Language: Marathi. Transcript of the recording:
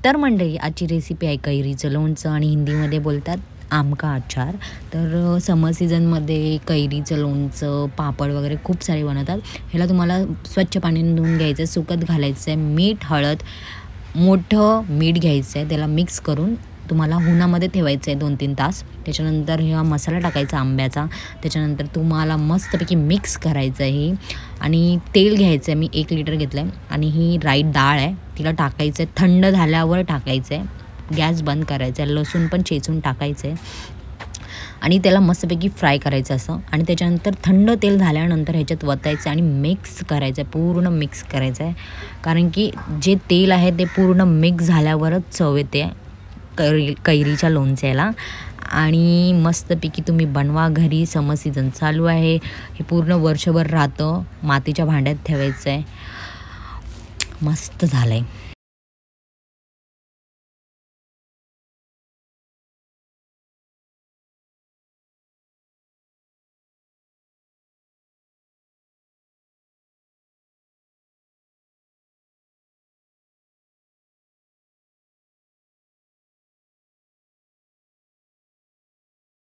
तर मंडळी आजची रेसिपी आहे कैरीचं लोणचं आणि हिंदीमध्ये बोलतात आम का अचार। तर समर सीझनमध्ये कैरीचं लोणचं पापड वगैरे खूप सारे बनवतात। ह्याला तुम्हाला स्वच्छ पाण्याने धुवून घ्यायचं, सुकत घालायचं आहे, मीठ हळद मोठं मीठ घ्यायचं आहे, त्याला मिक्स करून तुम्हाला उन्हामध्ये ठेवायचं आहे 2-3 तास। त्याच्यानंतर हा मसाला टाकायचा आंब्याचा, त्याच्यानंतर तुम्हाला मस्तपैकी मिक्स करायचं आहे आणि तेल घ्यायचं आहे, मी 1 लिटर घेतलं आहे आणि ही राईट डाळ आहे तिला टाकायचं आहे, थंड झाल्यावर टाकायचं आहे, गॅस बंद करायचा आहे, लसूण पण चेचून टाकायचं आहे आणि त्याला मस्तपैकी फ्राय करायचं असं आणि त्याच्यानंतर थंड तेल झाल्यानंतर ह्याच्यात वतायचं आणि मिक्स करायचं आहे, पूर्ण मिक्स करायचं आहे, कारण की जे तेल आहे ते पूर्ण मिक्स झाल्यावरच चव येते कैरीच्या लोणच्याला। आणि मस्तपैकी तुम्ही बनवा घरी, समर सीझन चालू आहे, हे पूर्ण वर्षभर राहतं, मातीच्या भांड्यात ठेवायचं आहे, मस्त झालं आहे।